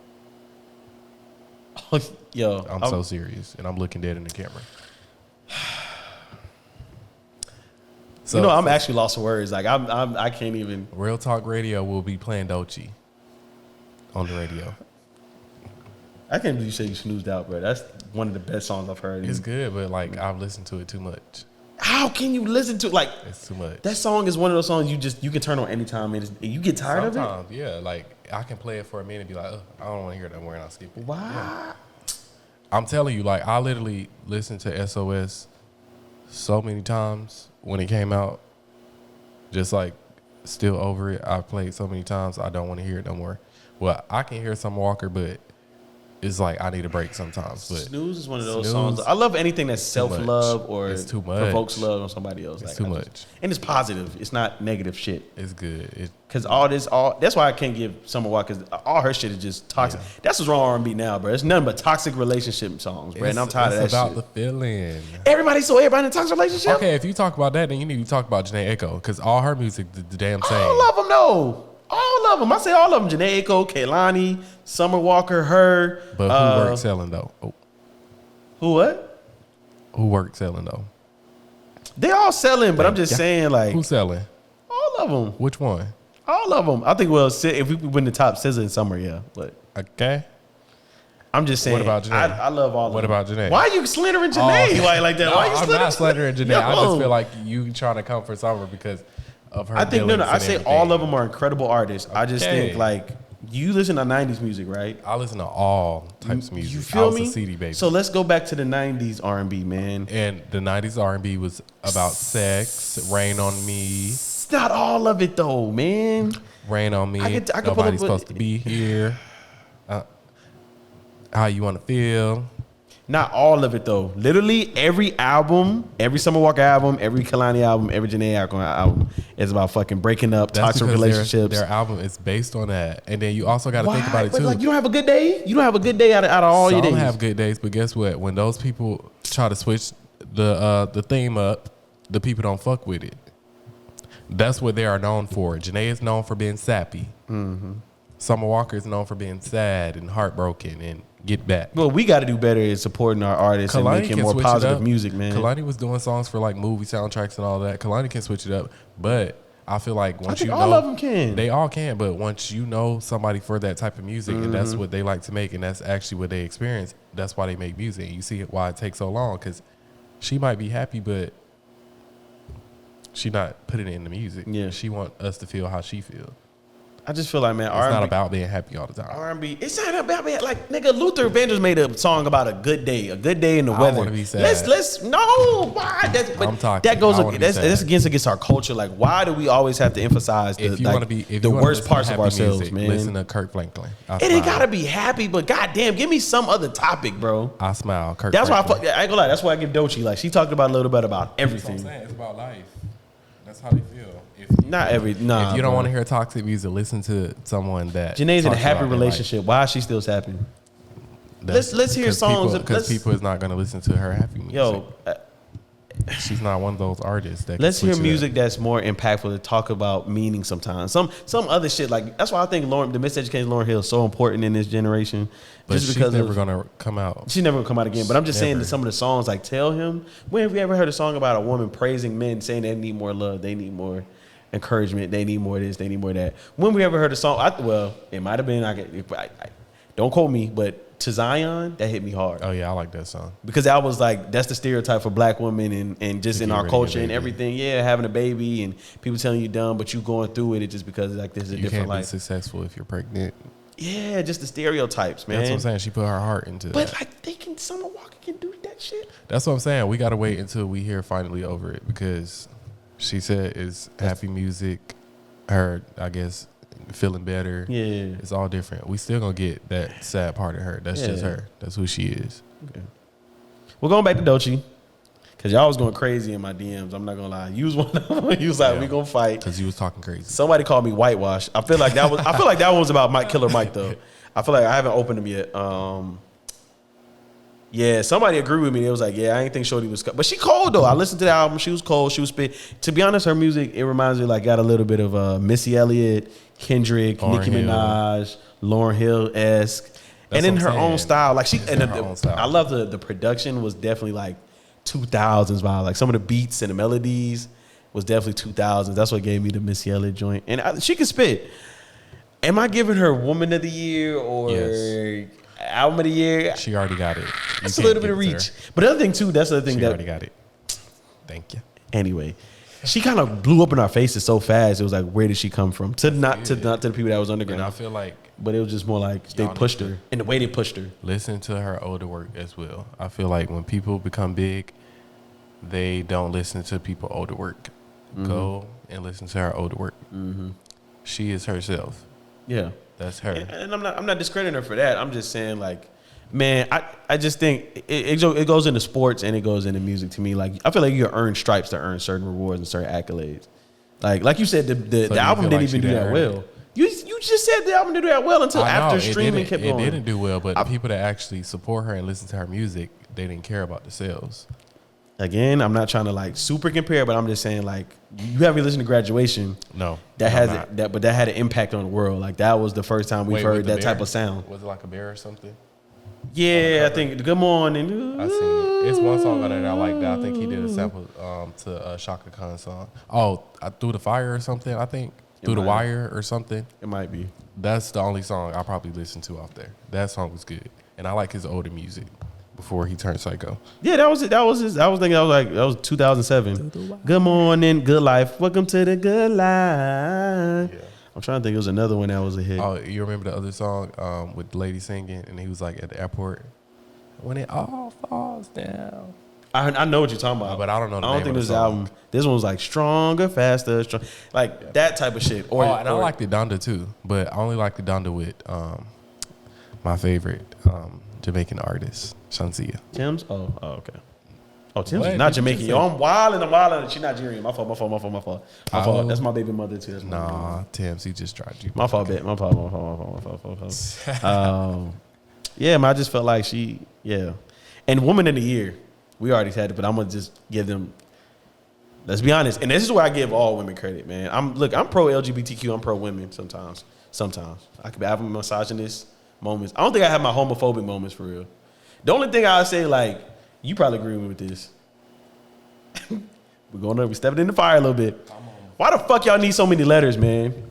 Yo, I'm so serious, and I'm looking dead in the camera. So, you know, I'm actually lost for words. Like I can't even. Real Talk Radio will be playing Doechii on the radio. I can't believe you say you snoozed out, bro. That's one of the best songs I've heard. It's good, but like I've listened to it too much. How can you listen to like? It's too much. That song is one of those songs you can turn on anytime and you get tired of it. Sometimes, yeah. Like I can play it for a minute and be like, I don't want to hear that more, and I'll skip it. Why? Yeah. I'm telling you, like I literally listened to SOS so many times when it came out. Just like still over it. I played so many times. I don't want to hear it no more. Well, I can hear Summer Walker, but it's like I need a break sometimes. But Snooze is one of those songs. I love anything that's self-love or it's too much. Provokes love on somebody else. It's like, too much. And it's positive. It's not negative shit. It's good. Because that's why I can't give Summer Walker, because all her shit is just toxic. Yeah. That's what's wrong with R&B now, bro. It's nothing but toxic relationship songs, bro. And I'm tired of that shit. It's about the feeling. Everybody in a toxic relationship? Okay, if you talk about that, then you need to talk about Janae Aiko, because all her music, the damn same. All of them, though. All of them. I say all of them. Janae Aiko, Kehlani, Summer Walker, her. But who worked selling, though? Oh. Who what? Who worked selling, though? They all selling, but I'm just saying, like. Who's selling? All of them. Which one? All of them. I think if we win the top SZA in summer, yeah. But okay. I'm just saying. What about Janae? I love all of them. What about Janae? Why are you slandering Janae? Why like that? No, Why are you I'm not slandering Janae. I just feel like you trying to come for summer because of her. I think I say everything. all of them are incredible artists. Okay. I just think like you listen to 90s music, right? I listen to all types of music. You feel me? A CD baby. So let's go back to the 90s R&B, man. And the 90s R&B was about sex, Rain on Me. It's not all of it though, man. Rain on Me. I could Nobody's supposed to be here. How You Want to Feel. Not all of it though. Literally every album, every Summer Walker album, every Kehlani album, every Janae album is about fucking breaking up, toxic relationships. Their album is based on that, and then you also got to think about it too. Like, you don't have a good day. You don't have a good day out of all your days. Some have good days, but guess what? When those people try to switch the theme up, the people don't fuck with it. That's what they are known for. Janae is known for being sappy. Mm-hmm. Summer Walker is known for being sad and heartbroken and get back. Well, we got to do better at supporting our artists and making more positive music, man. Kehlani was doing songs for like movie soundtracks and all that. Kehlani can switch it up, but I feel like once all of them can. They all can, but once you know somebody for that type of music and that's what they like to make and that's actually what they experience, that's why they make music. And you see why it takes so long, because she might be happy, but she not putting it in the music. Yeah, she want us to feel how she feels. I just feel like, man, it's R&B, not about being happy all the time. R&B, it's not about being like, nigga, Luther Vandross made a song about a good day in the weather. I want to be sad. Why? That's against our culture. Like, why do we always have to emphasize the worst parts of ourselves, music, man? Listen to Kirk Franklin. It ain't gotta be happy, but goddamn, give me some other topic, bro. I smile. Kirk That's Franklin. why I ain't gonna lie. That's why I give Doechii. Like, she talked about a little bit about everything. That's what I'm saying. It's about life. That's how they feel. If you don't want to hear toxic music, listen to someone that Janae's in a happy relationship. Why is she still happy? Let's hear songs because people is not going to listen to her happy music. Yo, she's not one of those artists that. Let's hear music that's more impactful to talk about meaning. Sometimes some other shit, like that's why I think the miseducated Lauryn Hill is so important in this generation. But just because she's never gonna come out. She's never gonna come out again. But I'm just saying that some of the songs, like Tell Him. When have you ever heard a song about a woman praising men, saying they need more love, they need more encouragement, they need more of this, they need more of that? When we ever heard a song? It might have been. Don't quote me, but To Zion, that hit me hard. Oh yeah, I like that song because I was like, that's the stereotype for black women and just in our culture and everything. Yeah, having a baby and people telling you dumb, but you going through it just because like this is a different life. You can't be successful if you're pregnant. Yeah, just the stereotypes, man. That's what I'm saying. She put her heart into that. But like, Summer Walker can do that shit. That's what I'm saying. We gotta wait until we hear finally over it because she said it's happy music. Her, I guess, feeling better. Yeah, it's all different. We still gonna get that sad part of her. That's just her. That's who she is. Okay. We're going back to Doechii. Cause y'all was going crazy in my DMs. I'm not gonna lie. You was one of them. You was like, we gonna fight. Cause you was talking crazy. Somebody called me whitewash. I feel like that one was about Killer Mike though. I feel like I haven't opened them yet. Yeah, somebody agreed with me. It was like, yeah, I ain't think Shorty was, but she cold though. I listened to the album. She was cold. She was spit. To be honest, her music it reminds me like got a little bit of Missy Elliott, Kendrick, Lauryn Nicki Hill. Minaj, Lauryn Hill esque, and in what her I'm own saying. style. Like she It's and in her own style. I love the production was definitely like 2000s vibe. Like some of the beats and the melodies was definitely 2000s. That's what gave me the Missy Elliott joint, and she can spit. Am I giving her Woman of the Year or Yes. Album of the Year? She already got it. That's a little bit of reach. But the other thing too, that's the other thing She that already got it. Thank you. anyway, she kind of blew up in our faces so fast. It was like, where did she come from? Not to the people that was underground. And I feel like But it was just more like they Y'all pushed need to- her. And the way they pushed her. listen to her older work as well. I feel like when people become big, they don't listen to people older work. Go and listen to her older work. She is herself. Yeah. That's her. And I'm not discrediting her for that. I'm just saying, like, man, I just think it goes into sports and it goes into music to me. Like, I feel like you earn stripes to earn certain rewards and certain accolades. Like you said, the you album feel didn't like even she do didn't that earn well. it? You just said the album didn't do that well until I know, after it streaming didn't- kept it going. didn't do well, but the people that actually support her and listen to her music, they didn't care about the sales. Again, I'm not trying to like super compare, but I'm just saying like you haven't listened to Graduation. No, That I'm has not. but that had an impact on the world. Like that was the first time we've Wait, heard with the that type bear? of sound. Was it like a bear or something? Yeah, I cover. think Good Morning. I seen it. It's one song on there that I like that I think he did a sample to Shaka Khan's song. Oh, Through the Fire or something, I think. Through the might. Wire or something. It might be. That's the only song I probably listened to off there. That song was good. And I like his older music before he turned psycho. Yeah, that was it. That was his. I was thinking. I was like, that was 2007. Good morning, good life. Welcome to the good life. Yeah. I'm trying to think. It was another one that was a hit. Oh, you remember the other song with the lady singing and he was like at the airport? When it all falls down. I know what you're talking about, But I don't know the I don't name think of this the song. album. This one was like stronger, faster, like that type of shit. Or, And I liked the Donda too, but I only liked the Donda with my favorite Jamaican artist, Shansia. Tim's. Oh, okay. Oh, Tim's What is not did you Jamaican. just Yo, say? I'm wilding. She's Nigerian. My fault. My fault. Oh. That's my baby mother too. That's my baby mother. Nah, Tim's, he just tried you. My fault. My fault. Yeah, man, I just felt like yeah. And Woman of the Year, we already had it, but I'm gonna just give them. Let's be honest, and this is where I give all women credit, man. I'm pro LGBTQ. I'm pro women. Sometimes I could have misogynist moments. I don't think I have my homophobic moments for real. The only thing I say, like, you probably agree with me with this. We're stepping in the fire a little bit. Why the fuck y'all need so many letters, man?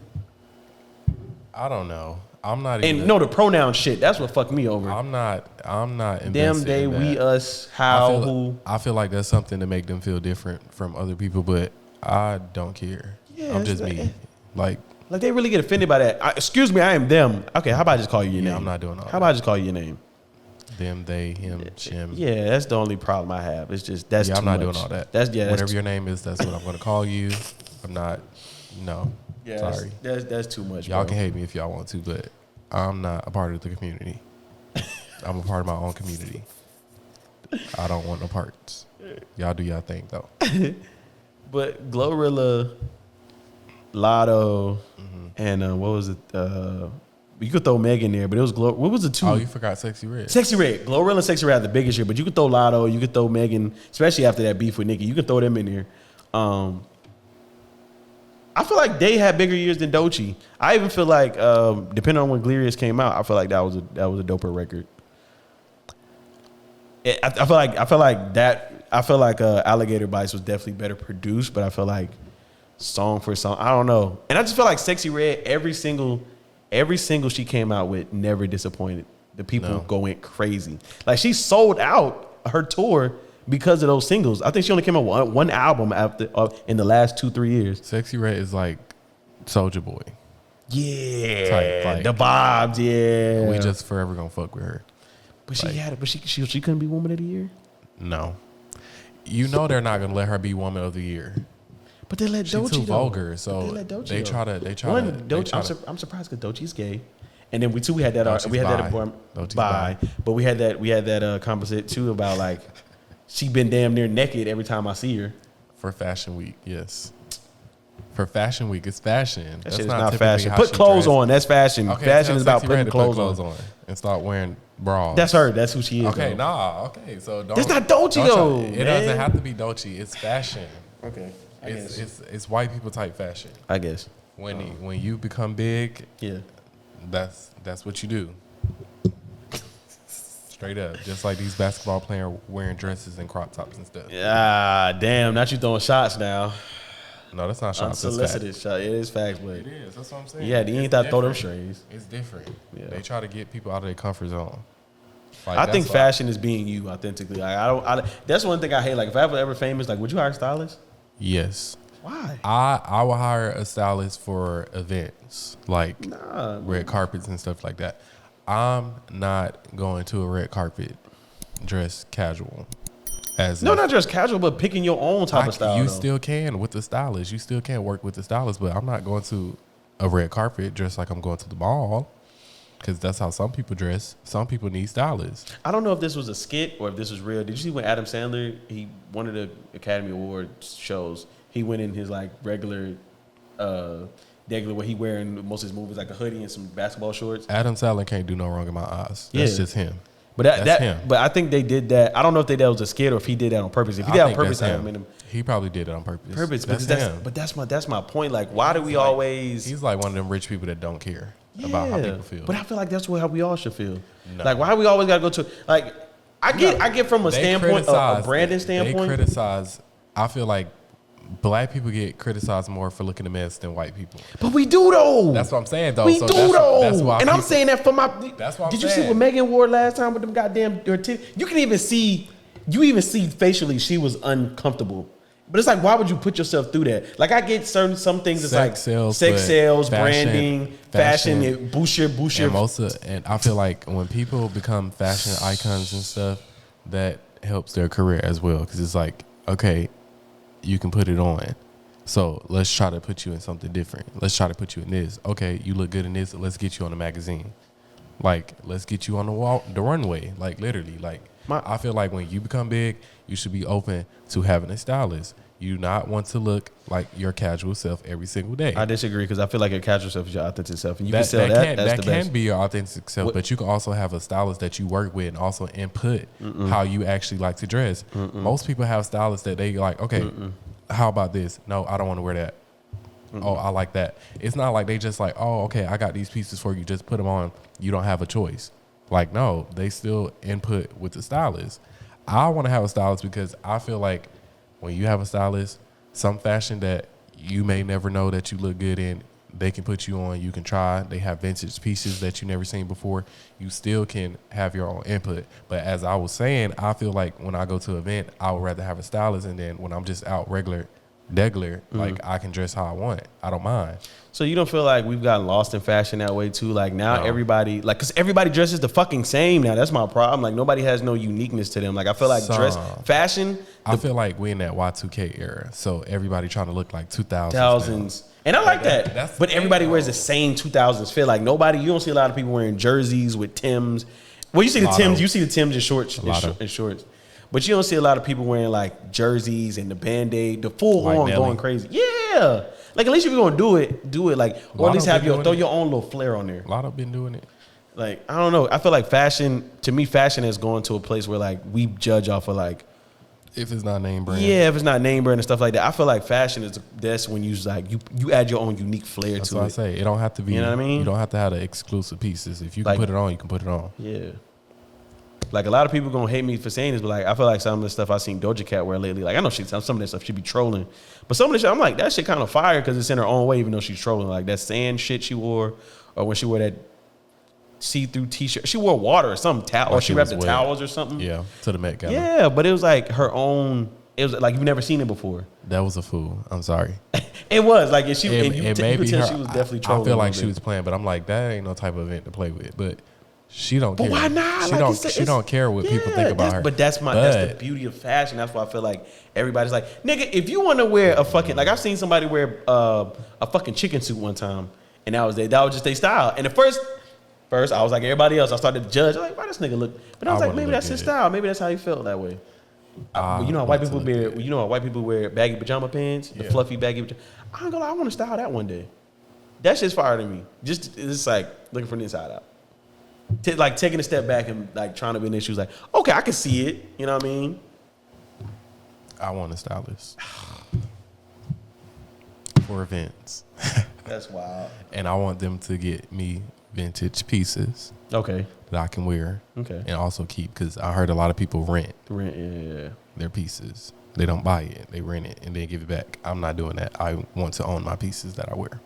I don't know. I'm not even. And no, the pronoun shit. That's what fucked me over. I'm not invested Them, they, in that. we, us, I how, feel, who. I feel like that's something to make them feel different from other people, but I don't care. Yeah, I'm it's just me. like- Like, Like they really get offended by that. Excuse me, I am them. Okay, how about I just call you your Yeah, name? I'm not doing all How that. about I just call you your name? them, they, him, shim. Yeah, that's the only problem I have. It's just that's Yeah, too I'm not much. doing all that. That's Whatever your name is, that's what I'm going to call you. I'm not. No. yeah, Sorry. That's too much. Y'all bro. can hate me if y'all want to, but I'm not a part of the community. I'm a part of my own community. I don't want no parts. Y'all do y'all thing though. But Glorilla, Lotto, Mm-hmm. and what was it? You could throw Meg in there, but it was what was the two? Oh, you forgot Sexy Red. Sexy Red, Glorilla and Sexy Red had the biggest year, but you could throw Lotto, you could throw Megan, especially after that beef with Nicki. You could throw them in there. I feel like they had bigger years than Doechii. I even feel like, depending on when Glorious came out, I feel like that was a doper record. I feel like Alligator Bites was definitely better produced, but I feel like song for song, I don't know. And I just feel like Sexy Red, every single she came out with never disappointed. The people going crazy. Like she sold out her tour because of those singles. I think she only came out one album after in the last 2-3 years. Sexy Red is like Soulja Boy. Yeah, Type, like- the vibes. Yeah, We just forever gonna fuck with her. But she had it. But she couldn't be Woman of the Year. No. You know they're not gonna let her be Woman of the Year. But they let She's Doechii too though. vulgar, But so they let Doechii they though. try to. They try One, to. they Doechii, try to- I'm surprised because Doechii's gay, and then we had that. Doechie's We had that. bi. Doechie's Bi. But we had that composite too about like she been damn near naked every time I see her. For Fashion Week, yes. For Fashion Week, it's fashion. That shit is not typically fashion. how Put she clothes dress. on. That's fashion. Okay, Fashion tell is about Sexy Red putting to clothes on. and start wearing bras. That's her. That's who she is. Okay, though. nah. Okay, so don't. It's not Doechii though. It doesn't have to be Doechii. It's fashion. Okay. It's white people type fashion. I guess. When you become big, Yeah. that's what you do. Straight up, just like these basketball players wearing dresses and crop tops and stuff. Ah, damn! Not you throwing shots now. No, that's not shots. Unsolicited shot. It is facts, but It is. That's what I'm saying. yeah, you ain't that throw them strays. It's different. Yeah. They try to get people out of their comfort zone. Like, I think that's fashion is being you authentically. Like that's one thing I hate. Like if I was ever famous, like would you hire a stylist? Yes. Why? I will hire a stylist for events like red man. carpets and stuff like that. I'm not going to a red carpet dressed casual. Not just casual, but picking your own type of style. You though. still can with the stylist. You still can work with the stylist, but I'm not going to a red carpet dressed like I'm going to the mall because that's how some people dress. Some people need stylists. I don't know if this was a skit or if this was real. Did you see when Adam Sandler, one of the Academy Award shows, he went in his like regular what he wearing most of his movies, like a hoodie and some basketball shorts. Adam Sandler can't do no wrong in my eyes. That's just him. But that's him. But I think they did that. I don't know if that was a skit or if he did that on purpose. If he did that on purpose, I mean, he probably did it on purpose. That's him. But that's my point. Like, why do we always? He's like one of them rich people that don't care about how people feel. But I feel like that's how we all should feel. No. Like, why we always gotta go to like? I get from a standpoint, a branding standpoint. They criticize. I feel like black people get criticized more for looking a mess than white people. But we do though. That's what I'm saying though. We do though. That's why. And I'm saying that for my. That's what I'm Did saying. you see what Megan wore last time with them goddamn her titties? You can even see. You even see facially she was uncomfortable. But it's like, why would you put yourself through that? Like I get some things. It's like sex sales, branding, fashion, and boost your. And I feel like when people become fashion icons and stuff, that helps their career as well because it's like, okay, you can put it on. So let's try to put you in something different. Let's try to put you in this. Okay, you look good in this. Let's get you on a magazine. Like, let's get you on the runway. Like, literally. Like, I feel like when you become big, you should be open to having a stylist. You not want to look like your casual self every single day. I disagree because I feel like your casual self is your authentic self, and you can sell that. That's the best. That can be your authentic self, but you can also have a stylist that you work with and also input how you actually like to dress. Most people have stylists that they like. Okay, how about this? No, I don't want to wear that. Oh, I like that. It's not like they just like, oh, okay, I got these pieces for you. Just put them on. You don't have a choice. Like, no, they still input with the stylist. I want to have a stylist because I feel like when you have a stylist, some fashion that you may never know that you look good in, they can put you on. You can try. They have vintage pieces that you never seen before. You still can have your own input. But as I was saying, I feel like when I go to an event, I would rather have a stylist. And then when I'm just out regular, like I can dress how I want. I don't mind. So you don't feel like we've gotten lost in fashion that way too? Like now everybody, like, cause everybody dresses the fucking same now. That's my problem. Like nobody has no uniqueness to them. Like I feel like fashion. I feel like we're in that Y2K era. So everybody trying to look like 2000s. Thousands. And I like that. But everybody wears the same 2000s fit. Like nobody, you don't see a lot of people wearing jerseys with Timbs. Well, you see the Timbs. You see the Timbs in shorts. But you don't see a lot of people wearing like jerseys and the Band-Aid, the full on going crazy. Yeah. Like at least if you're gonna do it like, or at least have throw your own little flair on there. A lot of been doing it. Like, I don't know. I feel like fashion has gone to a place where like we judge off of like, if it's not name brand. Yeah, if it's not name brand and stuff like that. I feel like fashion that's when you like you add your own unique flair to it. That's what I say. It don't have to be. You know what I mean? You don't have to have the exclusive pieces. If you can put it on, you can put it on. Yeah. Like a lot of people gonna hate me for saying this, but like I feel like some of the stuff I seen Doja Cat wear lately, like I know some of that stuff she be trolling, but some of the shit I'm like that shit kind of fire because it's in her own way, even though she's trolling. Like that sand shit she wore, or when she wore that see-through t-shirt, she wore water or some towel, or she wrapped the towels or something. Yeah, to the Met Gala. Yeah, but it was like her own. It was like you've never seen it before. That was a fool. I'm sorry. It was like you could maybe tell she was definitely trolling. I feel like she was playing, but I'm like that ain't no type of event to play with, but. She don't care. But why not? She don't care what people think about her. But that's the beauty of fashion. That's why I feel like everybody's like, nigga, if you want to wear a fucking, like I've seen somebody wear a fucking chicken suit one time, and that was just their style. And at first I was like everybody else. I started to judge. I'm like, why this nigga look? But I was like, maybe that's his style. Maybe that's how he felt that way. You know how white people wear baggy pajama pants, the fluffy baggy pajama. I ain't gonna lie, I want to style that one day. That shit's fire to me. It's like looking from the inside out. like taking a step back and like trying to be an issue. Like, okay, I can see it. You know what I mean? I want a stylist for events. That's wild. And I want them to get me vintage pieces Okay. that I can wear. Okay. And also keep, because I heard a lot of people rent Yeah. their pieces. They don't buy it. They rent it and then give it back. I'm not doing that. I want to own my pieces that I wear.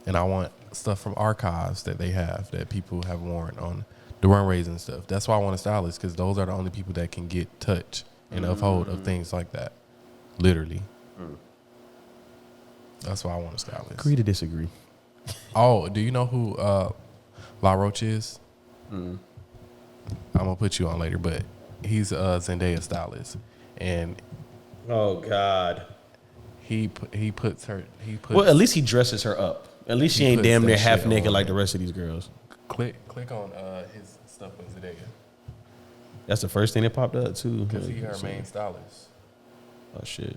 And I want stuff from archives that they have that people have worn on the runways and stuff. That's why I want a stylist, because those are the only people that can get touch and uphold of things like that. Literally. That's why I want a stylist. Agree to disagree. Oh, do you know who La Roche is? I'm gonna put you on later, but he's a Zendaya stylist, and Oh God. he puts. Well, at least he dresses her up. At least she He ain't puts damn that near half shit naked on. like the rest of these girls. click on his stuff with Zendaya, That's the first thing that popped up too. because he her main stylist. Oh shit.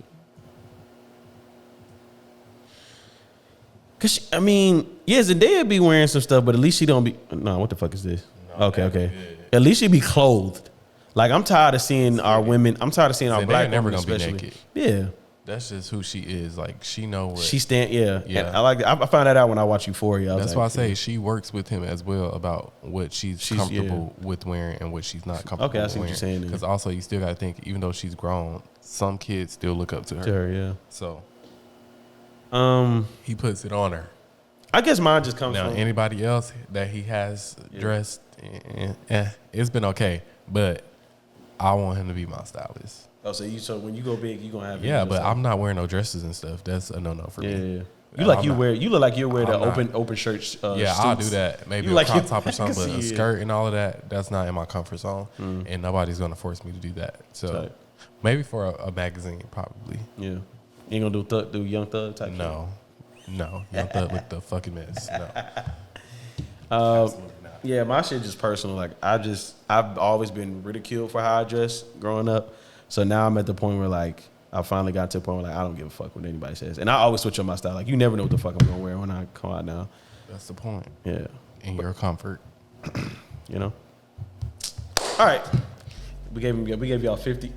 Cause I mean, yeah, Zendaya be wearing some stuff, but at least she don't be. No, what the fuck is this? No, Okay. yeah. At least she be clothed. Like I'm tired of seeing our women. I'm tired of seeing our Zendaya black never women, gonna be especially. naked. Yeah, That's just who she is. Like, she know what. she stand. Yeah, Yeah. And I like. I found that out when I watched Euphoria. I was That's like, why I say she works with him as well about what she's comfortable with wearing and what she's not comfortable Okay, I see what wearing. you're saying then. Because also you still got to think, even though she's grown, some kids still look up to her. to her, yeah. So Um, he puts it on her. I guess mine just comes Now, from. anybody else that he has dressed, it's been okay. But I want him to be my stylist. Oh, so when you go big, you gonna have. Yeah, but I'm not wearing no dresses and stuff. That's a no-no for Yeah, me. yeah. You like I'm you not- wear. You look like you wear the I'm not. open shirts. Yeah, I'll do suits. that. Maybe You a like crop you- top I or something, can but a see it. skirt and all of that, that's not in my comfort zone. And nobody's going to force me to do that. So Tight. maybe for a magazine, probably. Yeah, you ain't gonna do Young Thug type. No. Young Thug with the fucking mess. No. Yeah, my shit just personal. Like I've always been ridiculed for how I dress growing up. So now I'm at the point where like I finally got to the point where like I don't give a fuck what anybody says, and I always switch up my style. Like you never know what the fuck I'm gonna wear when I come out now. That's the point. Yeah, In your comfort. you know. All right, we gave y'all 50.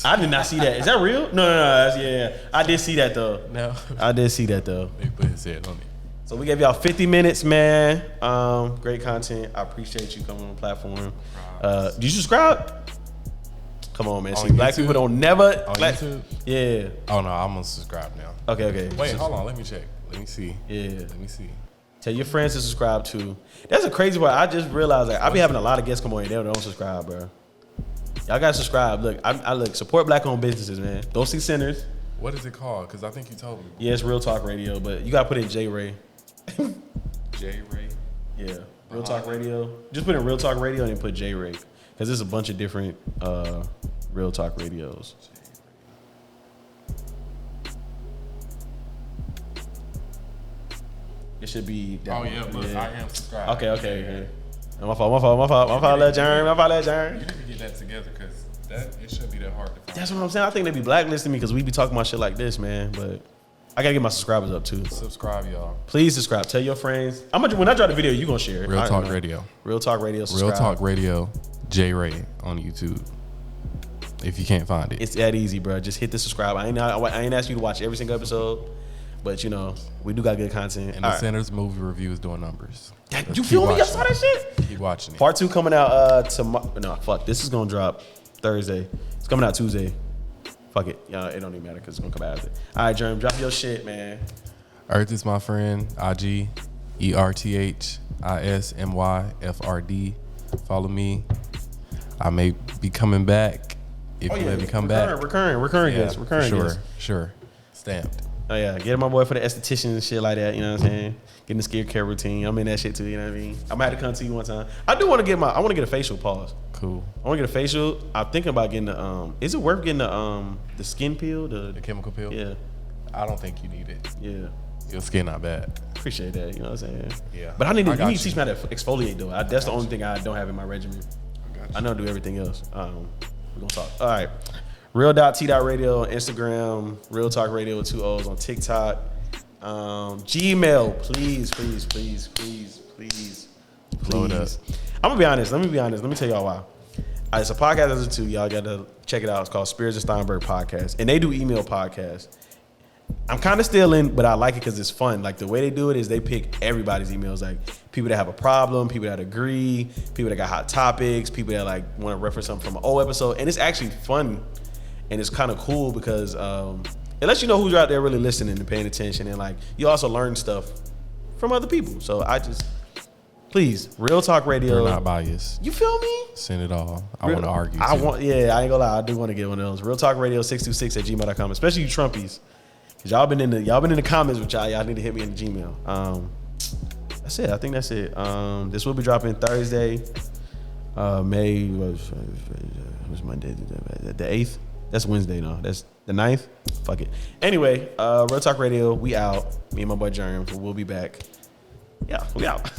I did not see that. Is that real? No. That's, yeah. I did see that though. No. I did see that though. They put his head on it. So we gave y'all 50 minutes, man. Great content. I appreciate you coming on the platform. Do you subscribe? Come on, man. On See, black YouTube? people don't never. On black, YouTube? Yeah. Oh, no, I'm going to subscribe now. Okay. Wait, hold on. Let me check. Let me see. Yeah. Let me see. Tell your friends to subscribe too. That's a crazy part. I just realized like I be having a lot of guests come on here. They don't subscribe, bro. Y'all gotta subscribe. Look, I look support black-owned businesses, man. Don't see sinners. What is it called? Because I think you told me. Yeah, it's Real Talk Radio, but you gotta put in J Ray. J Ray. Yeah, Real Talk Radio. Just put in Real Talk Radio and then put J Ray, because there's a bunch of different Real Talk Radios. It should be. Oh, yeah, look, I am subscribed. Okay. My fault, let Jerm. You need to get that together because it shouldn't be that hard to find. That's what I'm saying. I think they be blacklisting me because we be talking about shit like this, man. But I gotta get my subscribers up too. Subscribe, y'all. Please subscribe. Tell your friends. When I drop the video, you gonna share it. Real I Talk know. Radio. Real Talk Radio. Subscribe. Real Talk Radio, J Ray on YouTube. If you can't find it. It's that easy, bro. Just hit the subscribe. I ain't asked you to watch every single episode, but you know we do got good content. And the Center's movie review is doing numbers. You feel me? Y'all saw that shit? Keep watching it. Part 2 coming out tomorrow. No, fuck. This is gonna drop Thursday. It's coming out Tuesday. Fuck it. Yeah, it don't even matter because it's gonna come out after. All right, Jerm, drop your shit, man. Earth is my friend. IG ERTHISMYFRD. Follow me. I may be coming back. If you let me come back. Recurring guests. Sure. Stamped. Oh yeah, get my boy for the esthetician and shit like that. You know what I'm saying? Getting the skincare routine. I'm in that shit too. You know what I mean? I'm gonna have to come to you one time. I do want to get I want to get a facial. Pause. Cool. I want to get a facial. I'm thinking about getting the. Is it worth getting the skin peel? The chemical peel? Yeah. I don't think you need it. Yeah. Your skin not bad. Appreciate that. You know what I'm saying? Yeah. But you need got to teach me how to exfoliate though. That's the only thing I don't have in my regimen. I know how to do everything else. We're gonna talk. All right. Real.t.radio on Instagram. Real Talk Radio with 2 O's on TikTok. Gmail, please. Blow it up. I'm gonna be honest. Let me tell y'all why. It's a podcast I listen to. Y'all got to check it out. It's called Spears and Steinberg Podcast, and they do email podcasts. I'm kind of still in, but I like it because it's fun. Like the way they do it is they pick everybody's emails, like people that have a problem, people that agree, people that got hot topics, people that like want to reference something from an old episode, and it's actually fun and it's kind of cool because it lets you know who's out there really listening and paying attention, and like you also learn stuff from other people. So please, Real Talk Radio. They're not biased. You feel me? Send it all. I want to argue. I ain't gonna lie. I do want to get one of those. Real Talk Radio 626@gmail.com, especially you Trumpies. Cause y'all been in the comments with y'all. Y'all need to hit me in the Gmail. That's it. I think that's it. This will be dropping Thursday, May what's Monday? The 8th. That's Wednesday, no. That's the 9th. Fuck it. Anyway, Real Talk Radio. We out. Me and my boy Jerm. We'll be back. Yeah, we out.